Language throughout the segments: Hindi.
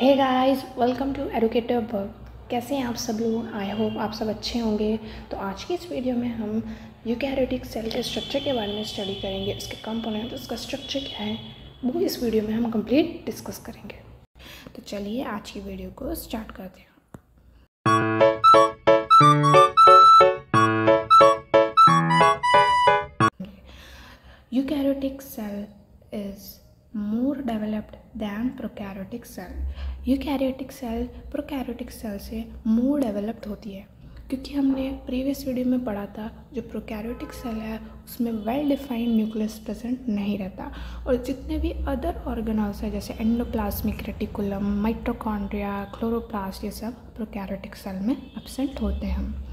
Hey guys, welcome to educative work. कैसे हैं आप सब लोग? आई होप आप सब अच्छे होंगे। तो आज की इस वीडियो में हम यूकैरियोटिक सेल के स्ट्रक्चर के बारे में स्टडी करेंगे। इसके कंपोनेंट, उसका स्ट्रक्चर क्या है, वो इस वीडियो में हम कंप्लीट डिस्कस करेंगे। तो चलिए आज की वीडियो को स्टार्ट करते हैं। Eukaryotic cell is more developed than prokaryotic cell। Eukaryotic cell prokaryotic cell से more developed होती है, क्योंकि हमने प्रीवियस वीडियो में पढ़ा था जो प्रोकैरियोटिक सेल है उसमें वेल डिफाइंड न्यूक्लियस प्रेजेंट नहीं रहता, और जितने भी अदर ऑर्गेनल्स है जैसे एंडोप्लाज्मिक रेटिकुलम, माइटोकॉन्ड्रिया, क्लोरोप्लास्ट, ये सब प्रोकैरियोटिक सेल में एब्सेंट होते हैं।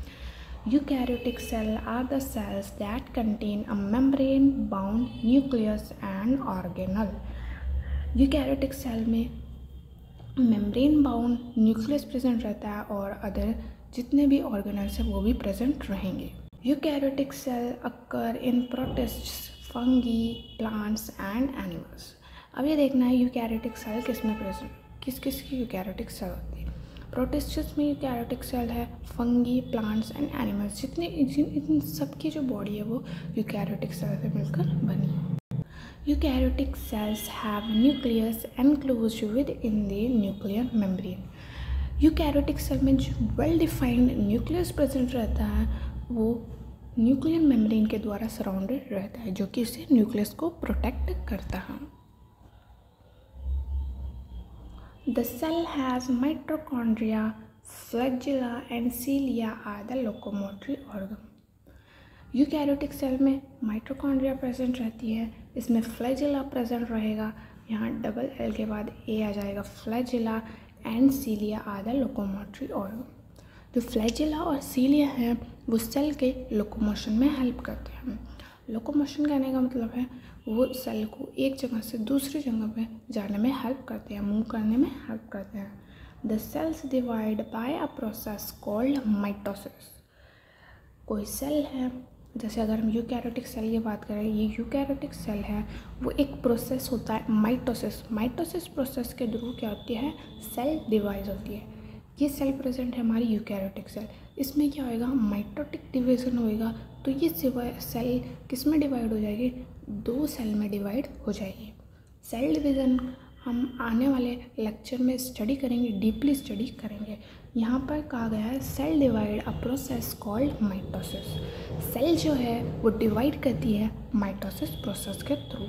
Eukaryotic cells are the cells that contain a membrane-bound nucleus and organelle। Eukaryotic cell में मेम्ब्रेन बाउंड न्यूक्लियस प्रेजेंट रहता है और अदर जितने भी ऑर्गेनल्स हैं वो भी प्रेजेंट रहेंगे। Eukaryotic cell occur in protists, fungi, plants and animals. अब ये देखना है यूकैरियोटिक सेल किस में प्रेजेंट, किस किस की यूकैरियोटिक सेल होती है। प्रोटिस्ट्स में यूकैरियोटिक सेल है, फंगी, प्लांट्स एंड एनिमल्स, जितने इन सब की जो बॉडी है वो यूकैरियोटिक सेल से मिलकर बनी है। Eukaryotic cells have nucleus enclosed within the nuclear membrane. Eukaryotic cell में जो वेल डिफाइंड न्यूक्लियस प्रेजेंट रहता है वो न्यूक्लियर मेम्ब्रेन के द्वारा सराउंडेड रहता है, जो कि इसे न्यूक्लियस को प्रोटेक्ट करता है। The cell has mitochondria, flagella and cilia are the locomotory organ। Eukaryotic cell में माइटोकॉन्ड्रिया प्रेजेंट रहती है, इसमें फ्लैजिला प्रेजेंट रहेगा, यहाँ डबल एल के बाद ए आ जाएगा, flagella and cilia are the locomotory organ. जो फ्लैजिला और सीलिया हैं वो सेल के लोकोमोशन में हेल्प करते हैं। लोकोमोशन कहने का मतलब है वो सेल को एक जगह से दूसरी जगह पे जाने में हेल्प करते हैं, मूव करने में हेल्प करते हैं। The cells divide by a process called mitosis. कोई सेल है, जैसे अगर हम यूकैरियोटिक सेल की बात करें, ये यूकैरियोटिक सेल है, वो एक प्रोसेस होता है माइटोसिस। माइटोसिस प्रोसेस के थ्रू क्या होती है, सेल डिवाइड होती है। ये सेल प्रेजेंट है हमारी यूकैरियोटिक सेल, इसमें क्या होएगा, माइटोटिक डिवीजन होएगा। तो ये सेल किस में डिवाइड हो जाएगी, दो सेल में डिवाइड हो जाएगी। सेल डिवीज़न हम आने वाले लेक्चर में स्टडी करेंगे, डीपली स्टडी करेंगे। यहाँ पर कहा गया है cell divide a process called mitosis. Cell जो है वो डिवाइड करती है माइटोसिस प्रोसेस के through.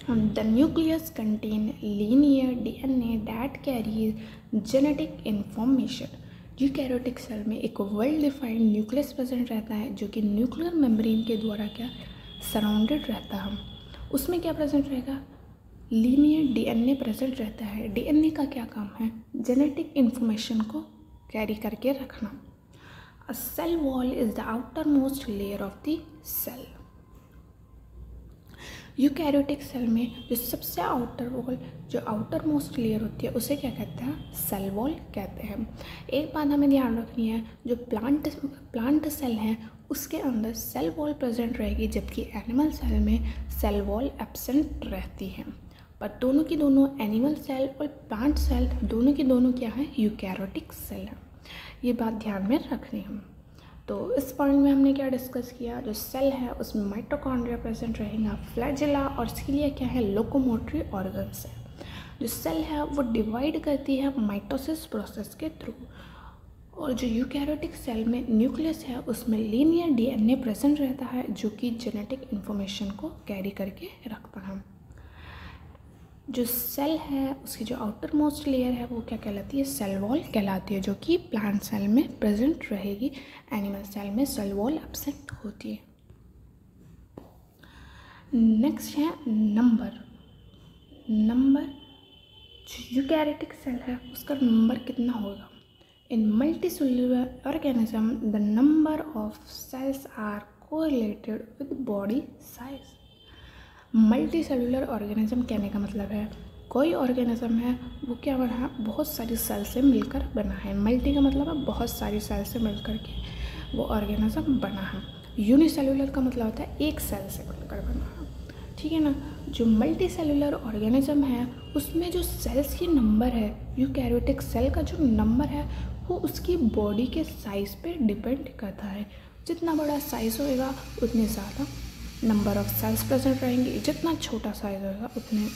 The nucleus contain linear DNA that carries genetic information। Eukaryotic cell में एक वेल डिफाइंड न्यूक्लियस प्रेजेंट रहता है, जो कि न्यूक्लियर मेम्ब्रेन के द्वारा क्या सराउंडेड रहता है। उसमें क्या प्रेजेंट रहेगा, लीनियर डीएनए प्रेजेंट रहता है। डीएनए का क्या काम है, जेनेटिक इन्फॉर्मेशन को कैरी करके रखना। A cell wall is the outer most layer of the cell. Eukaryotic cell में जो सबसे आउटर वॉल, जो आउटर मोस्ट लेयर होती है, उसे क्या कहते हैं, सेल वॉल कहते हैं। एक बात हमें ध्यान रखनी है, जो प्लांट सेल हैं उसके अंदर सेल वॉल प्रेजेंट रहेगी, जबकि एनिमल सेल में सेल वॉल एब्सेंट रहती है। पर दोनों की दोनों, एनिमल सेल और प्लांट सेल दोनों की दोनों क्या है, यूकैरियोटिक सेल है। ये बात ध्यान में रखनी है। तो इस पॉइंट में हमने क्या डिस्कस किया, जो सेल है उसमें माइटोकॉन्ड्रिया प्रेजेंट रहेगा, फ्लैजिला और सीलिया क्या है, लोकोमोटरी ऑर्गन्स है। जो सेल है वो डिवाइड करती है माइटोसिस प्रोसेस के थ्रू। और जो यूकैरियोटिक सेल में न्यूक्लियस है उसमें लीनियर डीएनए प्रेजेंट रहता है, जो कि जेनेटिक इन्फॉर्मेशन को कैरी करके रखता है। जो सेल है उसकी जो आउटर मोस्ट लेयर है वो क्या कहलाती है, सेल वॉल कहलाती है, जो कि प्लांट सेल में प्रेजेंट रहेगी। एनिमल सेल में सेल वॉल एब्सेंट होती है। नेक्स्ट है नंबर। जो यूकैरियोटिक सेल है उसका नंबर कितना होगा। In multicellular organism the number of cells are correlated with body size. Multicellular organism कहने का मतलब है कोई ऑर्गेनिज्म है वो क्या बना है, बहुत सारी सेल से मिलकर बना है। मल्टी का मतलब है बहुत सारी सेल से मिलकर के वो ऑर्गेनिज्म बना है। यूनिसेलुलर का मतलब होता है एक सेल से मिलकर बना है। ठीक है ना। जो मल्टी सेलुलर ऑर्गेनिज्म है उसमें जो सेल्स की नंबर है, यूकैरियोटिक सेल का जो नंबर है वो उसकी बॉडी के साइज़ पे डिपेंड करता है। जितना बड़ा साइज़ होएगा उतने ज़्यादा नंबर ऑफ सेल्स प्रेजेंट रहेंगे, जितना छोटा साइज़ होएगा उतने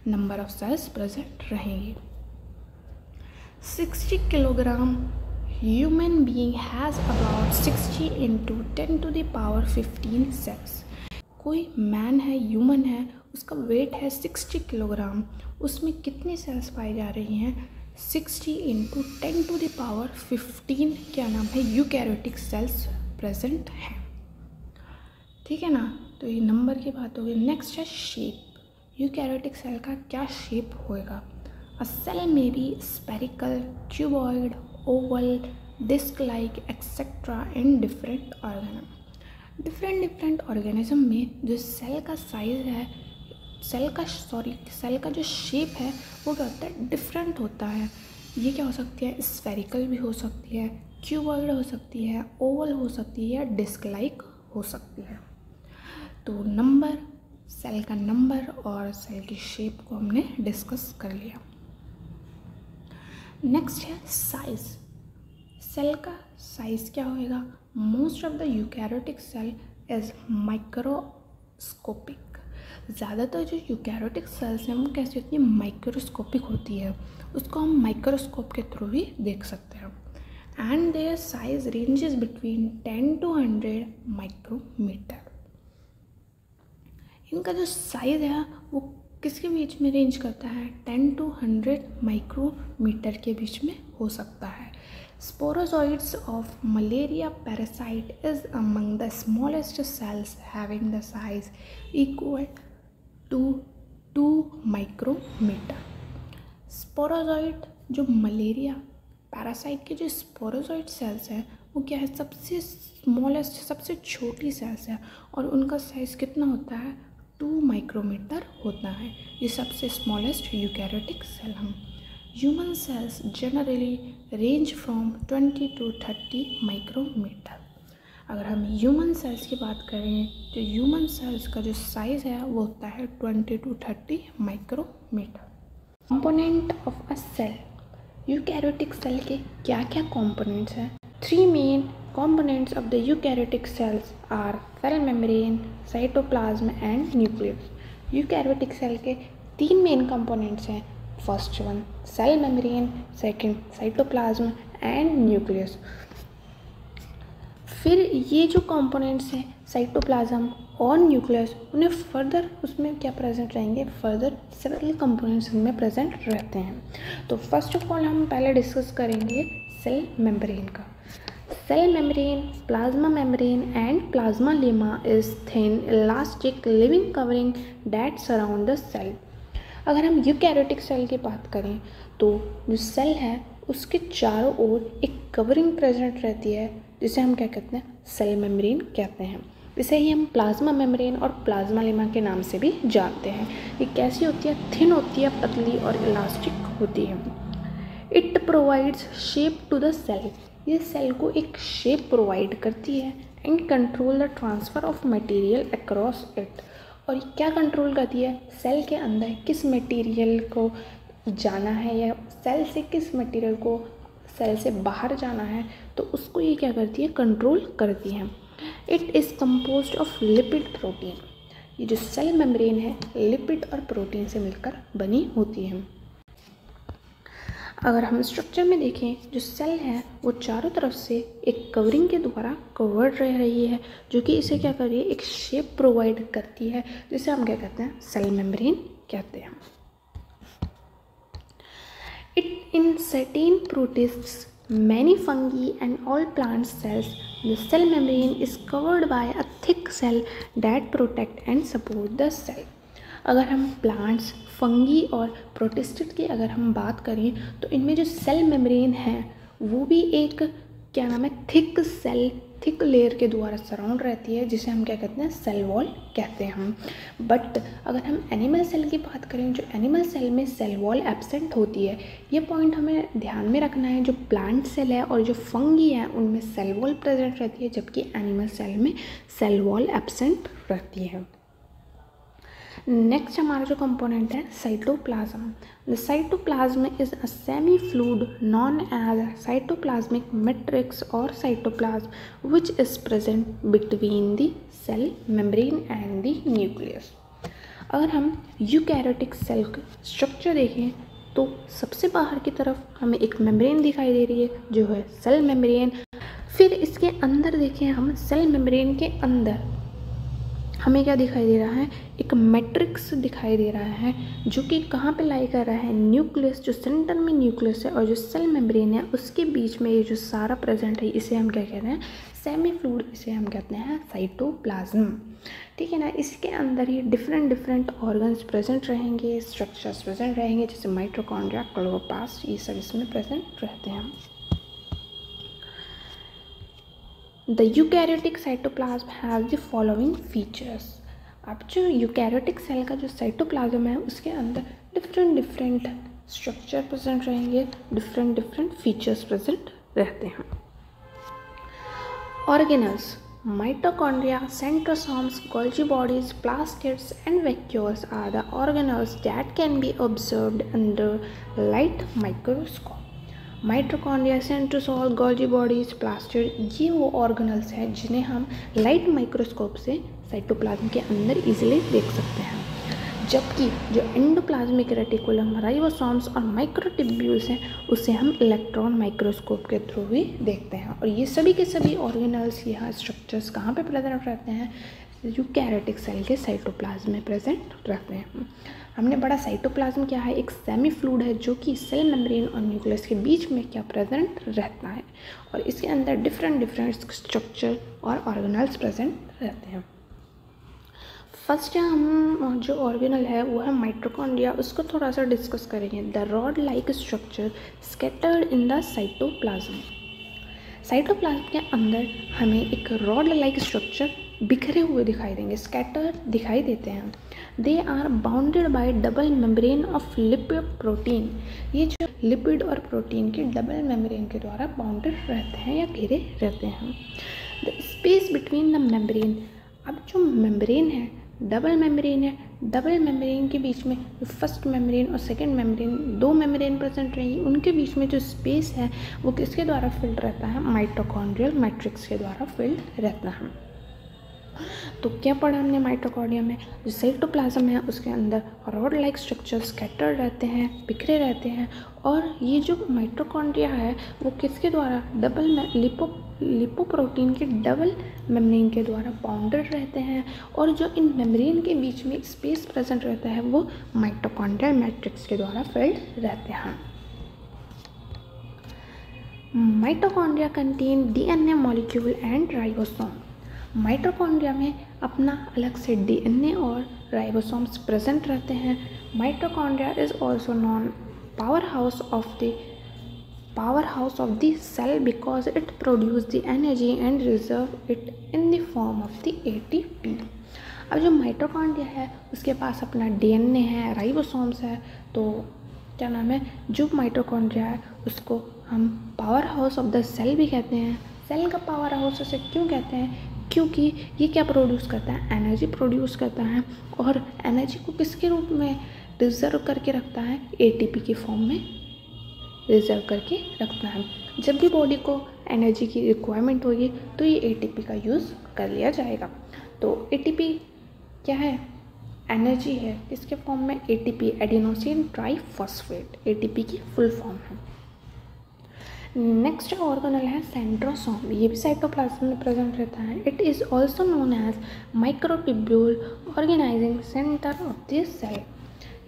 नंबर ऑफ सेल्स प्रेजेंट रहेंगी। 60 kilogram human being has about 60 × 10⁻15 cells. कोई मैन है, ह्यूमन है, उसका वेट है 60 किलोग्राम, उसमें कितनी सेल्स पाई जा रही हैं? 60 × 10⁻15 क्या नाम है, यूकैरियोटिक सेल्स प्रेजेंट हैं। ठीक है ना। तो ये नंबर की बात होगी। नेक्स्ट है शेप। यूकैरियोटिक सेल का क्या शेप होएगा? A cell may be spherical, cuboid, oval, disc like etcetera in different organism. Different organism में जो सेल का साइज़ है, सेल का जो शेप है वो क्या होता है? डिफरेंट होता है। ये क्या हो सकती है? स्फेरिकल भी हो सकती है, क्यूबॉइड हो सकती है, ओवल हो सकती है या डिस्क लाइक हो सकती है। तो नंबर, सेल का नंबर और सेल की शेप को हमने डिस्कस कर लिया। नेक्स्ट है साइज़। सेल का साइज़ क्या होएगा? Most of the eukaryotic cell is microscopic. ज़्यादातर जो यूकैरियोटिक सेल्स हैं वो कैसी होती है? माइक्रोस्कोपिक होती है। उसको हम माइक्रोस्कोप के थ्रू भी देख सकते हैं। And their size ranges between 10 to 100 micrometre. इनका जो साइज़ है वो किसके बीच में रेंज करता है? 10 to 100 माइक्रोमीटर के बीच में हो सकता है। Sporozoids of malaria parasite is among the smallest cells having the size equal to 2 micrometer. Sporozoite जो मलेरिया पैरासाइट के जो स्पोरोजॉइड सेल्स हैं वो क्या है? सबसे स्मॉलेस्ट, सबसे छोटी सेल्स है और उनका साइज़ कितना होता है? 2 माइक्रोमीटर होता है। ये सबसे स्मॉलेस्ट यूकैरियोटिक सेल हम। Human cells generally range from 20 to 30 micrometre. अगर हम ह्यूमन सेल्स की बात करें तो ह्यूमन सेल्स का जो साइज़ है वो होता है 20 to 30 micrometre. Component of a cell. Eukaryotic cell के क्या क्या कंपोनेंट्स हैं? 3 main components of the eukaryotic cells are cell membrane, cytoplasm and nucleus. Eukaryotic cell के 3 मेन कंपोनेंट्स हैं। First one cell membrane, second cytoplasm and nucleus. फिर ये जो कंपोनेंट्स हैं साइटोप्लाज्म और न्यूक्लियस, उन्हें फर्दर उसमें क्या प्रेजेंट रहेंगे? फर्दर सेल कंपोनेंट्स में प्रेजेंट रहते हैं। तो फर्स्ट ऑफ ऑल हम पहले डिस्कस करेंगे सेल मेम्ब्रेन का। Cell membrane, plasma membrane and plasma lemma is thin, elastic, living covering that surround the cell. अगर हम यूकैरियोटिक सेल की बात करें तो जो सेल है उसके चारों ओर एक कवरिंग प्रेजेंट रहती है जिसे हम क्या कहते हैं? सेल मेम्ब्रेन कहते हैं। इसे ही हम प्लाज्मा मेम्ब्रेन और प्लाज्मा लेमा के नाम से भी जानते हैं। ये कैसी होती है? थिन होती है, पतली और इलास्टिक होती है। It provides shape to the cell. ये सेल को एक शेप प्रोवाइड करती है and control the transfer of material across it. और क्या कंट्रोल करती है? सेल के अंदर किस मटेरियल को जाना है या सेल से किस मटेरियल को सेल से बाहर जाना है, तो उसको ये क्या करती है? कंट्रोल करती है। It is composed of lipid protein. ये जो सेल मेम्ब्रेन है लिपिड और प्रोटीन से मिलकर बनी होती है। अगर हम स्ट्रक्चर में देखें, जो सेल है वो चारों तरफ से एक कवरिंग के द्वारा कवर्ड रह रही है जो कि इसे क्या कर रही है? एक शेप प्रोवाइड करती है जिसे हम क्या कहते हैं? सेल मेम्ब्रेन कहते हैं। It in certain प्रोटिस्ट्स, many fungi and all plant cells, the cell membrane is covered by a thick cell that protect and support the cell. अगर हम प्लांट्स, फंगी और प्रोटिस्टेड की अगर हम बात करें तो इनमें जो सेल मेम्ब्रेन है वो भी एक क्या नाम है? थिक लेयर के द्वारा सराउंड रहती है जिसे हम क्या कहते हैं? सेल वॉल कहते हैं हम। बट अगर हम एनिमल सेल की बात करें, जो एनिमल सेल में सेल वॉल एब्सेंट होती है, ये पॉइंट हमें ध्यान में रखना है। जो प्लांट सेल है और जो फंगी है उनमें सेल वॉल प्रेजेंट रहती है, जबकि एनिमल सेल में सेल वॉल एब्सेंट रहती है। नेक्स्ट हमारा जो कंपोनेंट है cytoplasm. The cytoplasm is a semi fluid known as cytoplasmic matrix और cytoplasm which is present between the cell membrane and the nucleus. अगर हम यूकैरियोटिक सेल का स्ट्रक्चर देखें तो सबसे बाहर की तरफ हमें एक मेम्ब्रेन दिखाई दे रही है जो है सेल मेम्ब्रेन। फिर इसके अंदर देखें हम सेल मेम्ब्रेन के अंदर हमें क्या दिखाई दे रहा है, एक मैट्रिक्स दिखाई दे रहा है जो कि कहाँ पे लाई कर रहा है, न्यूक्लियस, जो सेंटर में न्यूक्लियस है और जो सेल मेम्ब्रेन है उसके बीच में ये जो सारा प्रेजेंट है इसे हम क्या कहते हैं, सेमी फ्लूइड, इसे हम कहते हैं साइटोप्लाज्म। ठीक है ना। इसके अंदर ही डिफरेंट ऑर्गन्स प्रेजेंट रहेंगे, स्ट्रक्चर्स प्रेजेंट रहेंगे जैसे माइटोकॉन्ड्रिया, क्लोरोप्लास्ट, ये सब इसमें प्रेजेंट रहते हैं। The eukaryotic cytoplasm has the following features। अब जो यूकैरियोटिक सेल का जो साइटोप्लाज्म है उसके अंदर डिफरेंट स्ट्रक्चर प्रेजेंट रहेंगे, डिफरेंट फीचर्स प्रेजेंट रहते हैं। Organelles, mitochondria, centrosomes, Golgi bodies, plastids and vacuoles are the organelles that can be observed under light microscope। Mitochondria, centrosome, Golgi bodies, plastid, ये वो ऑर्गेनल्स हैं जिन्हें हम लाइट माइक्रोस्कोप से साइटोप्लाज्म के अंदर इजीली देख सकते हैं। जबकि जो एंडोप्लाज्मिक रेटिकुलम, राइबोसोम्स और माइक्रोट्यूब्यूल्स हैं उसे हम इलेक्ट्रॉन माइक्रोस्कोप के थ्रू भी देखते हैं। और ये सभी के सभी ऑर्गेनल्स, यहाँ स्ट्रक्चर्स कहाँ पे प्रेजेंट रहते हैं, यूकैरियोटिक सेल के साइटोप्लाज्म में प्रेजेंट रहते हैं। हमने पढ़ा साइटोप्लाज्म क्या है, एक सेमी फ्लूइड है जो कि सेल मेम्ब्रेन और न्यूक्लियस के बीच में क्या प्रेजेंट रहता है और इसके अंदर डिफरेंट स्ट्रक्चर और ऑर्गेनल्स प्रेजेंट रहते हैं। फर्स्ट हम जो ऑर्गेनल है वो है माइटोकॉन्ड्रिया, उसको थोड़ा सा डिस्कस करेंगे। The rod like structure scattered in the cytoplasm. Cytoplasm के अंदर हमें एक रॉड लाइक स्ट्रक्चर बिखरे हुए दिखाई देंगे, स्कैटर दिखाई देते हैं। They are bounded by double membrane of lipid protein. ये जो लिपिड और प्रोटीन की डबल मेम्ब्रेन के द्वारा बाउंडेड रहते हैं या घेरे रहते हैं। The space between the membrane, अब जो मेम्ब्रेन है डबल मेम्ब्रेन है, डबल मेम्ब्रेन के बीच में फर्स्ट मेम्ब्रेन और सेकंड मेम्ब्रेन, दो मेम्ब्रेन प्रेजेंट रहेंगी, उनके बीच में जो स्पेस है वो किसके द्वारा फिल्ड रहता है, माइटोकॉन्ड्रियल मैट्रिक्स के द्वारा फिल्ड रहता है। तो क्या पढ़ा हमने माइटोकॉन्ड्रिया में, जो साइटोप्लाज्म है उसके अंदर रॉड लाइक स्ट्रक्चर स्कैटर्ड रहते हैं, बिखरे रहते हैं। और ये जो माइटोकॉन्ड्रिया है वो किसके द्वारा, डबल लिपोप्रोटीन के डबल मेम्ब्रेन के द्वारा बाउंडेड रहते हैं। और जो इन मेम्ब्रेन के बीच में स्पेस प्रेजेंट रहता है वो माइटोकॉन्ड्रियल मैट्रिक्स के द्वारा फिल्ड रहते हैं। Mitochondria contain DNA molecule and ribosome. Mitochondria में अपना अलग से डीएनए और राइबोसोम्स प्रेजेंट रहते हैं। Mitochondria is also known power house of the cell because it produce the energy and reserve it in the form of the ATP. अब जो माइटोकॉन्ड्रिया है उसके पास अपना डीएनए है, राइबोसोम्स है, तो क्या नाम है, जो माइटोकॉन्ड्रिया है उसको हम power house of the cell भी कहते हैं। सेल का पावर हाउस उसे क्यों कहते हैं, क्योंकि ये क्या प्रोड्यूस करता है, एनर्जी प्रोड्यूस करता है। और एनर्जी को किसके रूप में रिजर्व करके रखता है, एटीपी की फॉर्म में रिजर्व करके रखता है। जब भी बॉडी को एनर्जी की रिक्वायरमेंट होगी तो ये एटीपी का यूज़ कर लिया जाएगा। तो एटीपी क्या है, एनर्जी है, किसके फॉर्म में, एटीपी, एडिनोसिन ट्राइफॉस्फेट, एटीपी की फुल फॉर्म है। नेक्स्ट ऑर्गेनल है सेंट्रोसोम, ये भी साइटोप्लाज्म में प्रेजेंट रहता है। It is also known as microtubule organising centre of the cell.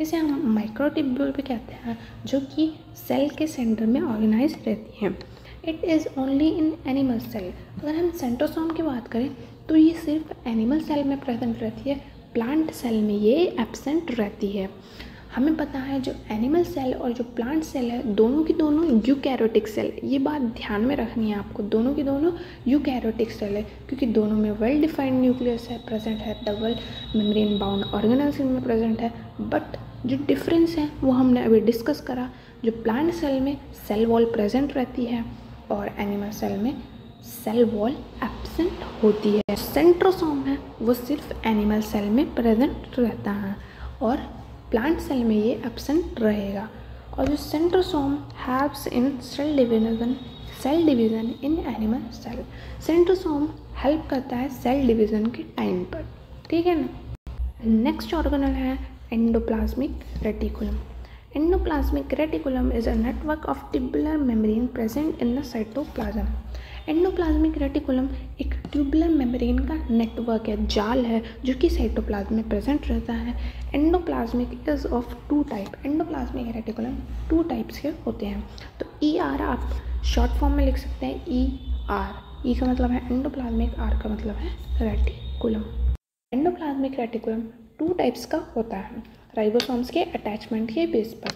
इसे हम माइक्रोट्यूब्यूल भी कहते हैं जो कि सेल के सेंटर में ऑर्गेनाइज रहती हैं। It is only in animal cell. अगर हम सेंट्रोसोम की बात करें तो ये सिर्फ एनिमल सेल में प्रेजेंट रहती है, प्लांट सेल में ये एब्सेंट रहती है। हमें पता है जो एनिमल सेल और जो प्लांट सेल है दोनों की दोनों यूकैरियोटिक सेल, ये बात ध्यान में रखनी है आपको, दोनों की दोनों यूकैरियोटिक सेल है क्योंकि दोनों में वेल डिफाइंड न्यूक्लियस है प्रेजेंट है, डबल मेम्ब्रेन बाउंड ऑर्गेनल्स इनमें प्रेजेंट है। बट जो डिफरेंस है वो हमने अभी डिस्कस करा, जो प्लांट सेल में सेल वॉल प्रेजेंट रहती है और एनिमल सेल में सेल वॉल एब्सेंट होती है। सेंट्रोसोम है वो सिर्फ एनिमल सेल में प्रेजेंट रहता है और प्लांट सेल में ये एब्सेंट रहेगा। और जो centrosome helps in cell division in animal cell. Centrosome help करता है सेल डिवीज़न के टाइम पर, ठीक है ना। नेक्स्ट ऑर्गेनल है endoplasmic reticulum. Endoplasmic reticulum is a network of tubular membrane present in the cytoplasm. Endoplasmic reticulum एक ट्यूबुलर मेम्ब्रेन का नेटवर्क है, जाल है, जो कि साइटोप्लाज्म में प्रेजेंट रहता है। Endoplasmic is of 2 type. Endoplasmic reticulum 2 types के होते हैं। तो ER आप शॉर्ट फॉर्म में लिख सकते हैं ER। E का मतलब है एंडोप्लाज्मिक, R का मतलब है रेटिकुलम। एंडोप्लाज्मिक रेटिकुलम 2 टाइप्स का होता है राइबोसोम्स के अटैचमेंट के बेस पर।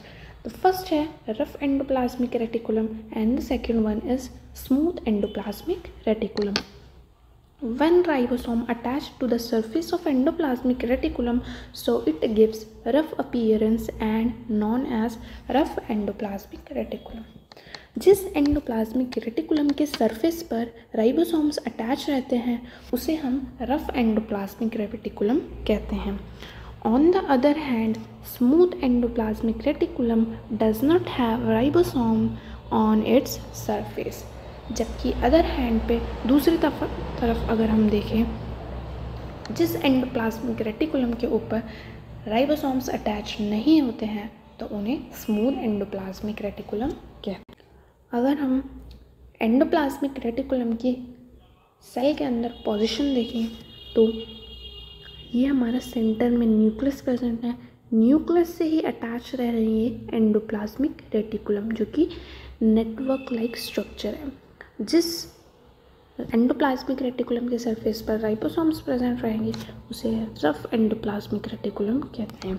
तो फर्स्ट है rough endoplasmic reticulum and the second one is smooth endoplasmic reticulum. When ribosome attached to the surface of endoplasmic reticulum, so it gives rough appearance and known as rough endoplasmic reticulum. जिस एंडोप्लाज्मिक रेटिकुलम के सरफेस पर राइबोसोम्स अटैच रहते हैं उसे हम रफ एंडोप्लाज्मिक रेटिकुलम कहते हैं। On the other hand, smooth endoplasmic reticulum does not have ribosome on its surface. जबकि अदर हैंड पे दूसरी तरफ अगर हम देखें, जिस एंडोप्लाज्मिक रेटिकुलम के ऊपर राइबोसोम्स अटैच नहीं होते हैं तो उन्हें स्मूथ एंडोप्लाज्मिक रेटिकुलम कहते हैं। अगर हम एंडोप्लाज्मिक रेटिकुलम की सेल के अंदर पोजीशन देखें तो ये हमारा सेंटर में न्यूक्लियस प्रेजेंट है। न्यूक्लियस से ही अटैच रह रही है एंडोप्लाज्मिक रेटिकुलम, जो कि नेटवर्क लाइक स्ट्रक्चर है। जिस एंडोप्लाज्मिक रेटिकुलम के सरफेस पर राइबोसोम्स प्रेजेंट रहेंगे उसे रफ एंडोप्लाज्मिक रेटिकुलम कहते हैं।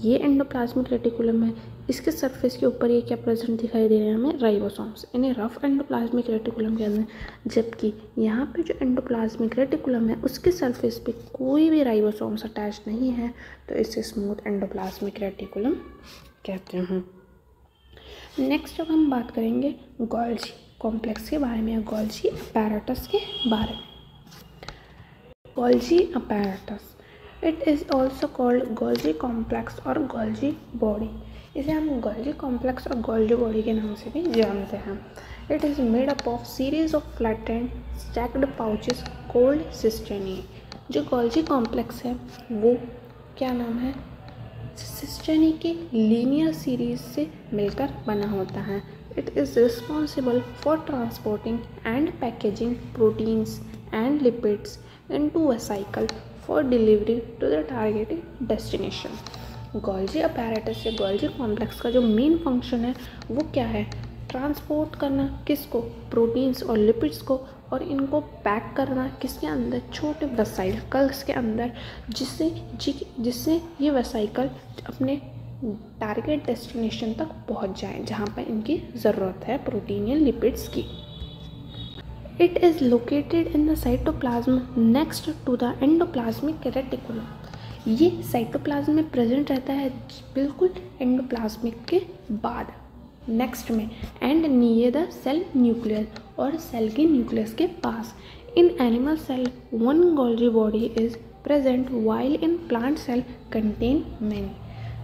ये एंडोप्लाज्मिक रेटिकुलम है, इसके सरफेस के ऊपर ये क्या प्रेजेंट दिखाई दे रहे हैं हमें, राइबोसोम्स, इन्हें रफ एंडोप्लाज्मिक रेटिकुलम कहते हैं। जबकि यहाँ पे जो एंडोप्लाज्मिक रेटिकुलम है उसके सरफेस पे कोई भी राइबोसोम्स अटैच नहीं है तो इसे स्मूथ एंडोप्लाज्मिक रेटिकुलम कहते हैं। नेक्स्ट अब हम बात करेंगे गोल्जी कॉम्प्लेक्स के बारे में, गोल्जी अपैरेटस के बारे में। Golgi apparatus, it is also called Golgi complex और गोल्जी बॉडी। इसे हम गोल्जी कॉम्प्लेक्स और गोल्जी बॉडी के नाम से भी जानते हैं। It is made up of series of flattened stacked pouches called cisternae. जो गोल्जी कॉम्प्लेक्स है वो क्या नाम है, सिस्टेनी के लीनियर सीरीज से मिलकर बना होता है। It is responsible for transporting and packaging proteins and lipids into vesicle for delivery to the targeted destination. Golgi apparatus या गोल्जी कॉम्प्लेक्स का जो मेन फंक्शन है वो क्या है, ट्रांसपोर्ट करना, किसको, प्रोटीन्स और लिपिड्स को, और इनको पैक करना किसके अंदर, छोटे वेसिकल्स के अंदर, जिससे ये वेसिकल अपने टारगेट डेस्टिनेशन तक पहुंच जाए जहां पर इनकी ज़रूरत है प्रोटीन या लिपिड्स की। It is located in the cytoplasm next to the endoplasmic reticulum. ये साइटोप्लाज्म में प्रेजेंट रहता है बिल्कुल एंडोप्लाज्मिक के बाद, नेक्स्ट में, and near the cell nucleus, और सेल के न्यूक्लियस के पास। In animal cell one Golgi body is present while in plant cell contain many.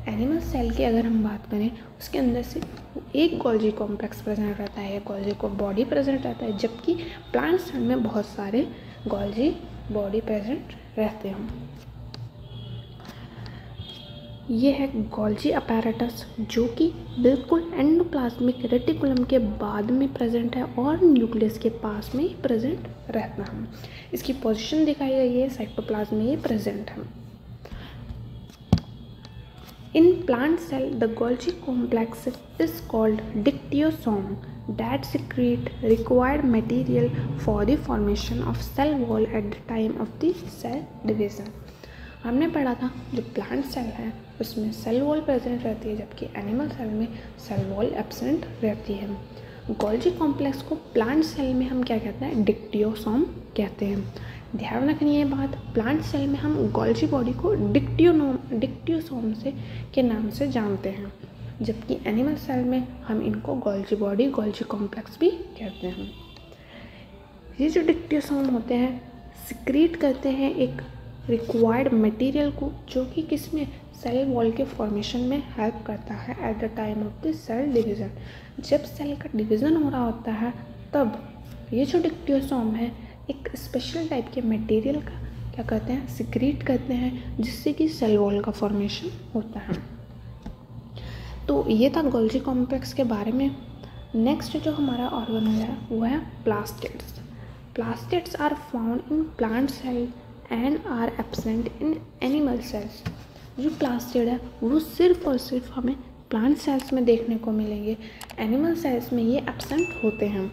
Animal cell की अगर हम बात करें उसके अंदर से एक गोल्जी कॉम्प्लेक्स प्रेजेंट रहता है, गोल्जी को बॉडी प्रेजेंट रहता है, जबकि प्लांट सेल में बहुत सारे गोल्जी बॉडी प्रेजेंट रहते हैं। ये है गोल्जी अपैरेटस जो कि बिल्कुल एंडोप्लाज्मिक रेटिकुलम के बाद में प्रेजेंट है और न्यूक्लियस के पास में ही प्रेजेंट रहता है। इसकी पोजीशन दिखाई गई है, साइटोप्लाज्म में ये प्रेजेंट है। In plant cell, the Golgi complex is called dictyosome that secrete required material for the formation of cell wall at the time of the cell division. हमने पढ़ा था जो प्लांट सेल है उसमें सेल वॉल प्रेजेंट रहती है, जबकि एनिमल सेल में सेल वॉल एब्सेंट रहती है। गोल्जी कॉम्प्लेक्स को प्लांट सेल में हम क्या कहते हैं, डिक्टियोसोम कहते हैं। ध्यान रखनी है बात, प्लांट सेल में हम गोल्जी बॉडी को डिक्टियोसोम से के नाम से जानते हैं, जबकि एनिमल सेल में हम इनको गोल्जी बॉडी, गोल्जी कॉम्प्लेक्स भी कहते हैं। ये जो डिक्टियोसोम होते हैं सिक्रीट करते हैं एक रिक्वायर्ड मटेरियल को, जो कि किसमें, सेल वॉल के फॉर्मेशन में हेल्प करता है at the time of the cell division. जब सेल का डिवीज़न हो रहा होता है तब ये जो डिक्टियोसोम है एक स्पेशल टाइप के मटेरियल का क्या करते हैं, सिक्रीट करते हैं, जिससे कि सेल वॉल का फॉर्मेशन होता है। तो ये था गोल्जी कॉम्प्लेक्स के बारे में। नेक्स्ट जो हमारा ऑर्गेनल है वो है plastids. Plastids are found in plant cell and are absent in animal cells. जो प्लास्टिड है वो सिर्फ और सिर्फ हमें प्लांट सेल्स में देखने को मिलेंगे, एनिमल सेल्स में ये एब्सेंट होते हैं।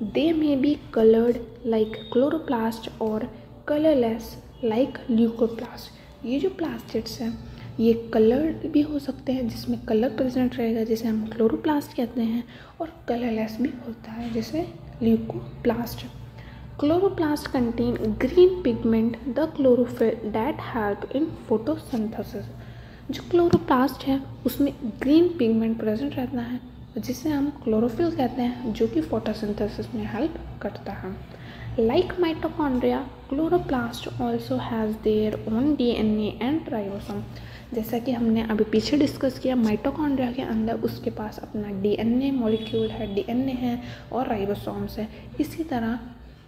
They may be coloured like chloroplast और कलरलेस लाइक ल्यूकोप्लास्ट। ये जो प्लास्टिड्स हैं ये कलर्ड भी हो सकते हैं, जिसमें कलर प्रेजेंट रहेगा जिसे हम क्लोरोप्लास्ट कहते हैं, और कलरलेस भी होता है जिसे leucoplast. Chloroplast contain green pigment the chlorophyll that help in photosynthesis. जो क्लोरोप्लास्ट है उसमें ग्रीन पिगमेंट प्रेजेंट रहता है जिसे हम क्लोरोफिल कहते हैं, जो कि फोटोसिंथेसिस में हेल्प करता है। Like mitochondria, chloroplast also has their own DNA and ribosome. जैसा कि हमने अभी पीछे डिस्कस किया, माइटोकॉन्ड्रिया के अंदर उसके पास अपना DNA मॉलिक्यूल है, DNA है और राइबोसोम्स है। इसी तरह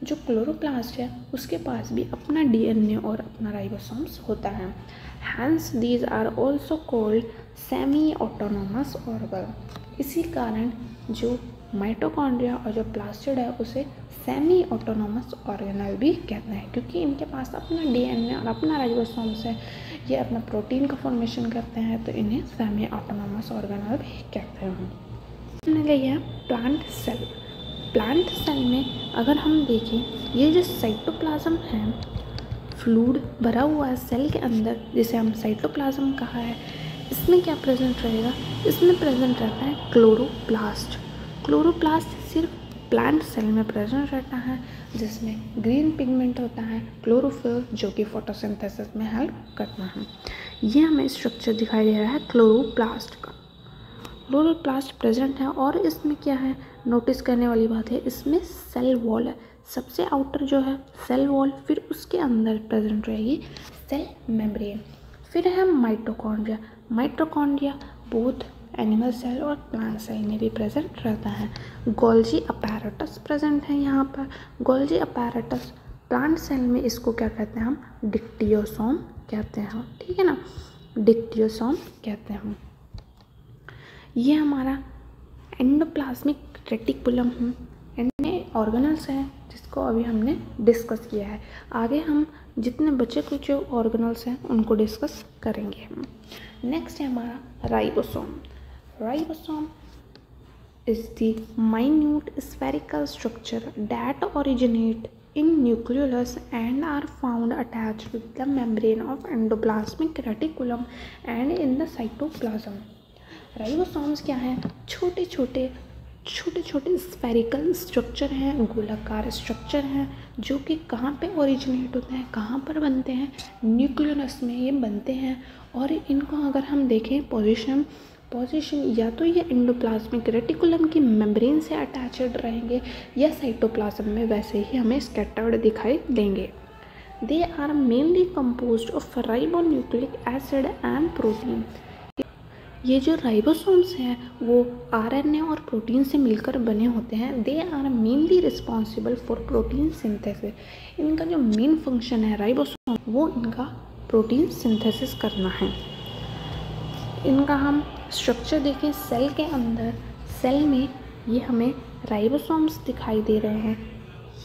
जो क्लोरोप्लास्ट है उसके पास भी अपना DNA और अपना राइबोसोम्स होता है। Hence these are also called semi autonomous organ. इसी कारण जो माइटोकॉन्ड्रिया और जो प्लास्टिड है उसे सेमी ऑटोनोमस ऑर्गेनल भी कहते हैं, क्योंकि इनके पास अपना DNA और अपना राइबोसोम्स है, ये अपना प्रोटीन का फॉर्मेशन करते हैं, तो इन्हें सेमी ऑटोनोमस ऑर्गेनल भी कहते हैं। हमने लिया प्लांट सेल। प्लांट सेल में अगर हम देखें, ये जो साइटोप्लाज्म है, फ्लूइड भरा हुआ है सेल के अंदर जिसे हम साइटोप्लाज्म कहा है, इसमें क्या प्रेजेंट रहेगा, इसमें प्रेजेंट रहता है क्लोरोप्लास्ट। क्लोरोप्लास्ट सिर्फ प्लांट सेल में प्रेजेंट रहता है, जिसमें ग्रीन पिगमेंट होता है, क्लोरोफिल, जो कि फोटोसिंथेसिस में हेल्प करता है। ये हमें स्ट्रक्चर दिखाई दे रहा है क्लोरोप्लास्ट का। क्लोरोप्लास्ट प्रेजेंट है और इसमें क्या है, नोटिस करने वाली बात है, इसमें सेल वॉल है। सबसे आउटर जो है सेल वॉल, फिर उसके अंदर प्रेजेंट रहेगी सेल मेम्ब्रेन। फिर है mitochondria. Mitochondria both animal cell और प्लांट सेल में भी प्रेजेंट रहता है। गोल्जी अपैरेटस प्रेजेंट है यहाँ पर। गोल्जी अपैरेटस प्लांट सेल में इसको क्या कहते हैं हम, डिक्टियोसोम कहते हैं, ठीक है ना, डिक्टियोसोम कहते हैं। ये हमारा एंडोप्लाज्मिक रेटिकुलम ऑर्गेनल्स हैं जिसको अभी हमने डिस्कस किया है। आगे हम जितने बचे कुछ ऑर्गेनल्स हैं उनको डिस्कस करेंगे। नेक्स्ट है हमारा ribosome. Ribosome is the minute spherical structure that originate in nucleus and are found attached with the membrane of endoplasmic reticulum and in the cytoplasm. Ribosomes क्या हैं, छोटे छोटे स्फेरिकल स्ट्रक्चर हैं, गोलाकार स्ट्रक्चर हैं, जो कि कहाँ पे ओरिजिनेट होते हैं, कहाँ पर बनते हैं, न्यूक्लियस में ये बनते हैं। और इनको अगर हम देखें पोजीशन या तो ये एंडोप्लाज्मिक रेटिकुलम की मेम्ब्रेन से अटैच्ड रहेंगे या साइटोप्लाज्म में वैसे ही हमें स्कैटर्ड दिखाई देंगे। They are mainly composed of ribonucleic acid and protein. ये जो राइबोसोम्स हैं वो RNA और प्रोटीन से मिलकर बने होते हैं। They are mainly responsible for protein synthesis. इनका जो मेन फंक्शन है राइबोसोम, वो इनका प्रोटीन सिंथेसिस करना है। इनका हम स्ट्रक्चर देखें सेल के अंदर, सेल में ये हमें राइबोसोम्स दिखाई दे रहे हैं।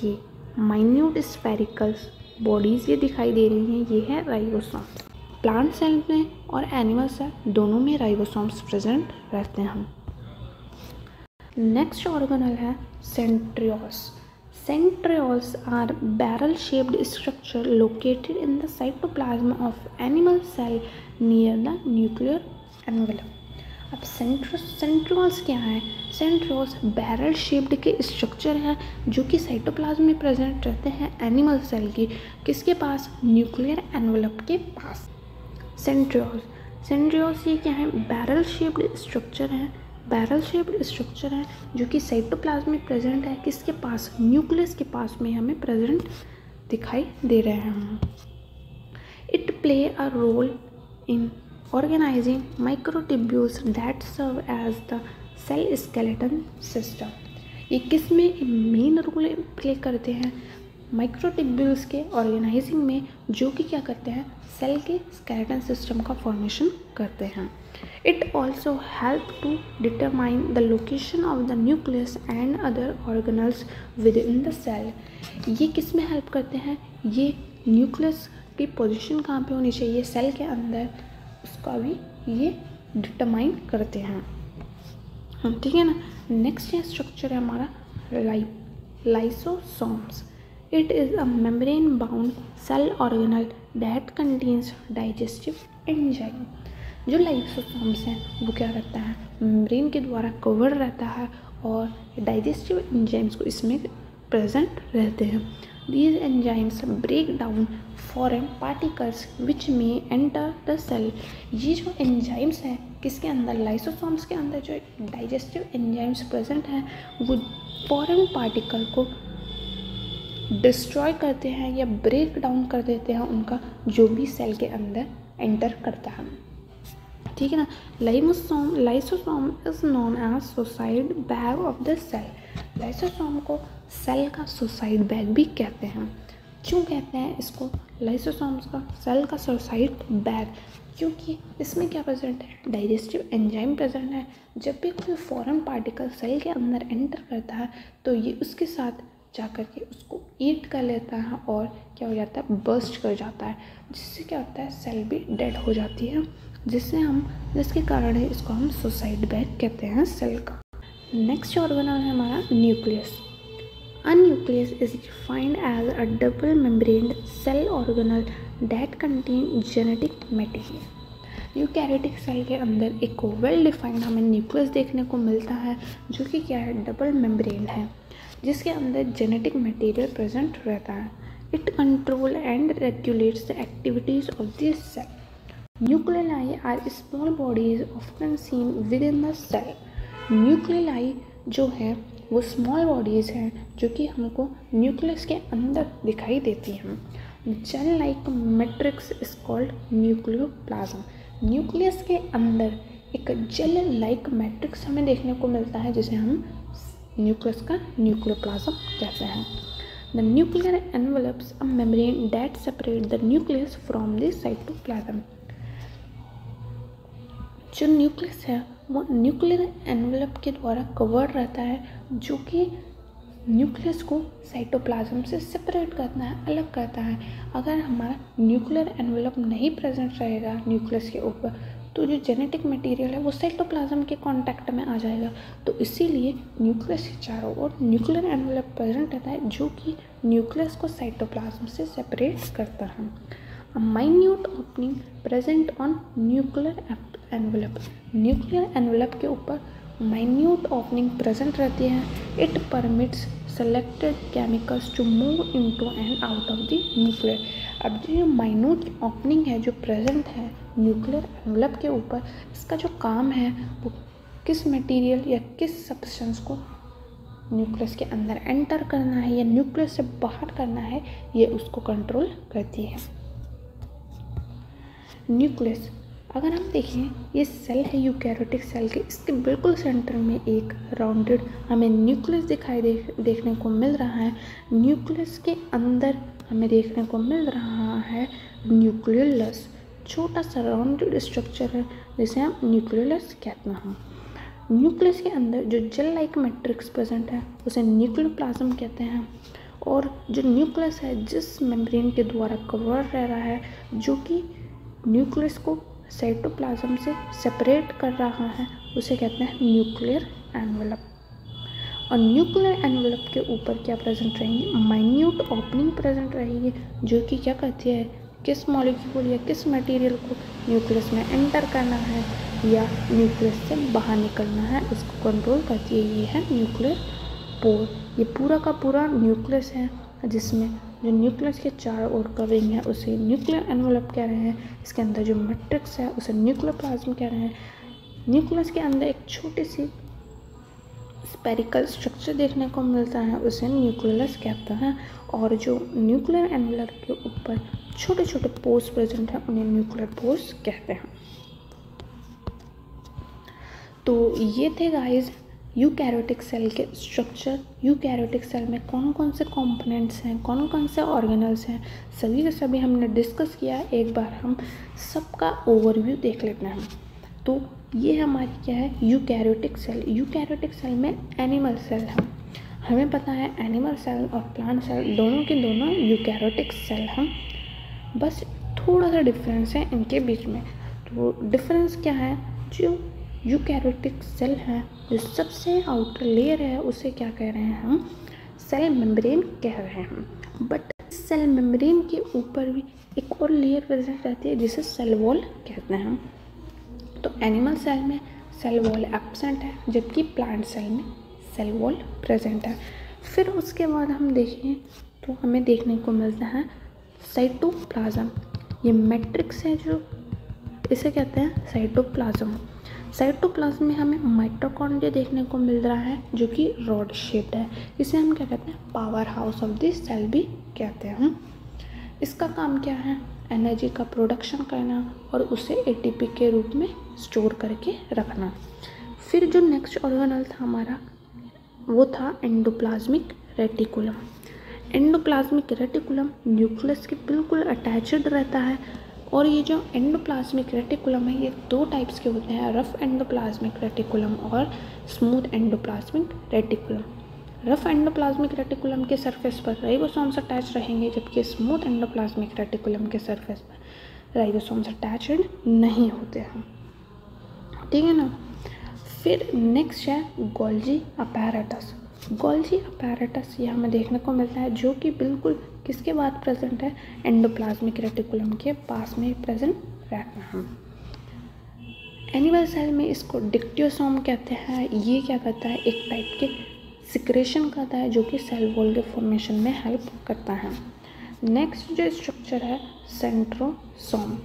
ये माइन्यूट स्फेरिकल्स बॉडीज़ ये दिखाई दे रही हैं, ये है राइबोसोम्स। प्लांट सेल में और एनिमल सेल दोनों में राइबोसोम्स प्रेजेंट रहते हैं। नेक्स्ट ऑर्गेनल है centrioles. Centrioles are barrel-shaped structure located in the cytoplasm of animal cell near the nuclear envelope. अब सेंट्रियोल्स क्या है, सेंट्रियोल्स बैरल शेप्ड के स्ट्रक्चर हैं जो कि साइटोप्लाज्म में प्रेजेंट रहते हैं एनिमल सेल की, किसके पास, न्यूक्लियर एनवेलप के पास। सेंट्रियोल्स ये क्या है, बैरल शेप्ड स्ट्रक्चर हैं बैरल शेप्ड स्ट्रक्चर है जो कि साइटोप्लाज्म में प्रेजेंट है, किसके पास, न्यूक्लियस के पास में हमें प्रेजेंट दिखाई दे रहे हैं। It play a role in organising microtubules that serve as the cell skeleton system. ये किस में मेन रोल प्ले करते हैं, माइक्रोट्यूब्यूल्स के ऑर्गेनाइजिंग में, जो कि क्या करते हैं, सेल के स्केलेटन सिस्टम का फॉर्मेशन करते हैं। It also help to determine the location of the nucleus and other organelles within the cell. ये किस में हेल्प करते हैं, ये न्यूक्लियस की पोजीशन कहाँ पे होनी चाहिए सेल के अंदर, उसका भी ये डिटरमाइन करते हैं, ठीक है ना। नेक्स्ट ये स्ट्रक्चर है हमारा lysosomes. It is a membrane bound cell organelle that contains digestive enzyme. जो लाइसोसोम्स हैं वो क्या करता है, मेम्ब्रेन के द्वारा कवर रहता है और डाइजेस्टिव एंजाइम्स को इसमें प्रेजेंट रहते हैं। These enzymes break down foreign particles which may enter the cell। ये जो एंजाइम्स हैं किसके अंदर, लाइसोसोम्स के अंदर जो डाइजेस्टिव एंजाइम्स प्रेजेंट हैं वो फॉरेन पार्टिकल को डिस्ट्रॉय करते हैं या ब्रेक डाउन कर देते हैं उनका, जो भी सेल के अंदर एंटर करता है, ठीक है ना। Lysosome is known as suicide bag of the cell. Lysosome को सेल का सुसाइड बैग भी कहते हैं। क्यों कहते हैं इसको लाइसोसोम्स का सेल का सुसाइड बैग, क्योंकि इसमें क्या प्रेजेंट है, डाइजेस्टिव एंजाइम प्रेजेंट है। जब भी कोई फॉरेन पार्टिकल सेल के अंदर एंटर करता है तो ये उसके साथ जाकर के उसको ईट कर लेता है और क्या हो जाता है, बर्स्ट कर जाता है, जिससे क्या होता है, सेल भी डेड हो जाती है, जिसके कारण है इसको हम सुसाइड बैग कहते हैं सेल का। नेक्स्ट ऑर्गेनल है हमारा nucleus. A nucleus is defined as a double-membraned cell organelle that contains genetic material। Eukaryotic cell के अंदर एक वेल डिफाइंड हमें न्यूक्लियस देखने को मिलता है जो कि क्या है, डबल मेम्ब्रेन है, जिसके अंदर जेनेटिक मटेरियल प्रेजेंट रहता है। It control and regulates the activities of this cell. Nuclei are small bodies often seen within the cell. Nuclei जो है वो स्मॉल बॉडीज़ हैं जो कि हमको न्यूक्लियस के अंदर दिखाई देती हैं। Gel like matrix is called nucleoplasm. Nucleus के अंदर एक जेल लाइक मैट्रिक्स हमें देखने को मिलता है जिसे हम न्यूक्लियस का न्यूक्लियोप्लाज्म कहते हैं। The nuclear envelopes a membrane that separate the nucleus from the cytoplasm. जो न्यूक्लियस है वो न्यूक्लियर एनवेलप के द्वारा कवर रहता है, जो कि न्यूक्लियस को साइटोप्लाज्म से सेपरेट करता है, अलग करता है। अगर हमारा न्यूक्लियर एनवेलप नहीं प्रेजेंट रहेगा न्यूक्लियस के ऊपर तो जो जेनेटिक मटेरियल है वो साइटोप्लाज्म के कांटेक्ट में आ जाएगा। तो इसीलिए न्यूक्लियस के चारों ओर न्यूक्लियर एनवेलप प्रेजेंट रहता है जो कि न्यूक्लियस को साइटोप्लाज्म से सेपरेट करता है। A minute opening present on nuclear envelope। Nuclear envelope के ऊपर माइन्यूट ओपनिंग प्रेजेंट रहती है। It permits selected chemicals to move into and out of the nuclear. अब जो माइन्यूट ओपनिंग है जो प्रेजेंट है न्यूक्लियर एनवेलप के ऊपर, इसका जो काम है वो किस मटेरियल या किस सब्सटेंस को न्यूक्लियस के अंदर एंटर करना है या न्यूक्लियस से बाहर करना है, ये उसको कंट्रोल करती है। न्यूक्लियस अगर हम देखें, ये सेल है यूकैरियोटिक सेल के, इसके बिल्कुल सेंटर में एक राउंडेड हमें न्यूक्लियस देखने को मिल रहा है। न्यूक्लियस के अंदर हमें देखने को मिल रहा है न्यूक्लियोलस, छोटा सा राउंडेड स्ट्रक्चर है जिसे हम न्यूक्लियोलस कहते हैं। न्यूक्लियस के अंदर जो जेल लाइक मैट्रिक्स प्रेजेंट है उसे न्यूक्लियोप्लाज्म कहते हैं। और जो न्यूक्लियस है जिस मेम्ब्रेन के द्वारा कवर रह रहा है, जो कि न्यूक्लियस को साइटोप्लाज्म से सेपरेट कर रहा है, उसे कहते हैं न्यूक्लियर एनवेलप। और न्यूक्लियर एनवेलप के ऊपर क्या प्रेजेंट रहेंगी, माइन्यूट ओपनिंग प्रेजेंट रहेगी, जो कि क्या कहती है किस मॉलिक्यूल या किस मटेरियल को न्यूक्लियस में एंटर करना है या न्यूक्लियस से बाहर निकलना है, उसको कंट्रोल करती है। ये है न्यूक्लियर पोर। ये पूरा का पूरा न्यूक्लियस है जिसमें जो न्यूक्लियस के चारों ओर कवरिंग है उसे न्यूक्लियर एनवेलप कह रहे हैं। इसके अंदर जो मैट्रिक्स है उसे न्यूक्लियोप्लाज्म कह रहे हैं। न्यूक्लियस के अंदर एक छोटी सी स्पेरिकल स्ट्रक्चर देखने को मिलता है, उसे न्यूक्लियस कहते हैं। और जो न्यूक्लियर एनवलप के ऊपर छोटे छोटे पोर्स प्रेजेंट हैं उन्हें न्यूक्लियर पोर्स कहते हैं। तो ये थे गाइस यूकैरियोटिक सेल के स्ट्रक्चर। यूकैरियोटिक सेल में कौन कौन से कंपोनेंट्स हैं, कौन कौन से ऑर्गेनल्स हैं, सभी के सभी हमने डिस्कस किया। एक बार हम सबका ओवरव्यू देख लेते हैं। तो ये हमारी क्या है, यूकैरियोटिक सेल। यूकैरियोटिक सेल में एनिमल सेल है। हमें पता है एनिमल सेल और प्लांट सेल दोनों के दोनों यूकैरियोटिक सेल हैं, बस थोड़ा सा डिफरेंस है इनके बीच में। तो डिफरेंस क्या है, जो यूकैरियोटिक सेल है, जो सबसे आउटर लेयर है उसे क्या कह रहे हैं हम, सेल मेम्ब्रेन कह रहे हैं। बट सेल मेम्ब्रेन के ऊपर भी एक और लेयर प्रेजेंट रहती है जिसे सेल वॉल कहते हैं। तो एनिमल सेल में सेल वॉल एब्सेंट है, जबकि प्लांट सेल में सेल वॉल प्रेजेंट है। फिर उसके बाद हम देखें तो हमें देखने को मिलता है साइटोप्लाज्म। ये मैट्रिक्स है जो इसे कहते हैं साइटोप्लाज्म। साइटोप्लाज्म में हमें माइटोकॉन्ड्रिया देखने को मिल रहा है जो कि रॉड शेप्ड है। इसे हम क्या कहते हैं, power house of the cell भी कहते हैं। इसका काम क्या है, एनर्जी का प्रोडक्शन करना और उसे एटीपी के रूप में स्टोर करके रखना। फिर जो नेक्स्ट ऑर्गेनल था हमारा वो था endoplasmic reticulum. Endoplasmic reticulum nucleus के बिल्कुल अटैच्ड रहता है। और ये जो एंडोप्लाज्मिक रेटिकुलम है ये दो टाइप्स के होते हैं, रफ एंडोप्लाज्मिक रेटिकुलम और smooth endoplasmic reticulum. Rough endoplasmic reticulum के सरफेस पर राइबोसोम्स अटैच रहेंगे, जबकि स्मूथ एंडोप्लाज्मिक रेटिकुलम के सरफेस पर राइबोसोम्स अटैच्ड नहीं होते हैं। ठीक है ना। फिर नेक्स्ट है गोल्जी अपैरेटस। गोल्जी अपैरेटस ये हमें देखने को मिलता है जो कि बिल्कुल किसके बाद प्रेजेंट है, एंडोप्लाज्मिक रेटिकुलम के पास में प्रेजेंट रहता है। एनिमल सेल में इसको डिक्टियोसोम कहते हैं। ये क्या करता है, एक टाइप के सिक्रेशन करता है जो कि सेल वॉल के फॉर्मेशन में हेल्प करता है। नेक्स्ट जो स्ट्रक्चर है सेंट्रोसोम।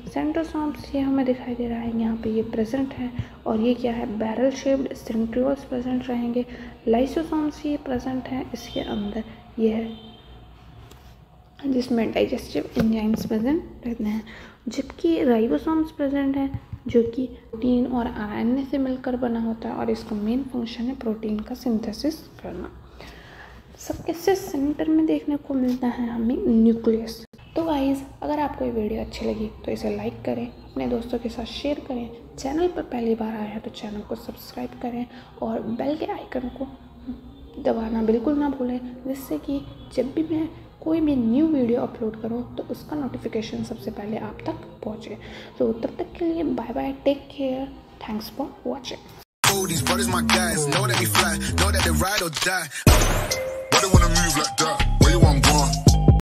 सेंट्रोसोम्स ये हमें दिखाई दे रहा है, यहाँ पे ये प्रेजेंट है। और ये क्या है, बैरल शेप्ड सेंट्रियोल्स प्रेजेंट रहेंगे। लाइसोसोम्स ये प्रेजेंट है इसके अंदर, ये है जिसमें डाइजेस्टिव एंजाइम्स प्रेजेंट रहते हैं। जबकि राइबोसोम्स प्रेजेंट है जो कि प्रोटीन और आरएनए से मिलकर बना होता है और इसका मेन फंक्शन है प्रोटीन का सिंथेसिस करना। सबके से सेंटर में देखने को मिलता है हमें न्यूक्लियस। तो गाइस अगर आपको ये वीडियो अच्छी लगी तो इसे लाइक करें, अपने दोस्तों के साथ शेयर करें। चैनल पर पहली बार आए हैं तो चैनल को सब्सक्राइब करें और बेल के आइकन को दबाना बिल्कुल ना भूलें, जिससे कि जब भी मैं कोई भी न्यू वीडियो अपलोड करूं तो उसका नोटिफिकेशन सबसे पहले आप तक पहुंचे। तो तब तक के लिए bye bye, take care, thanks for watching.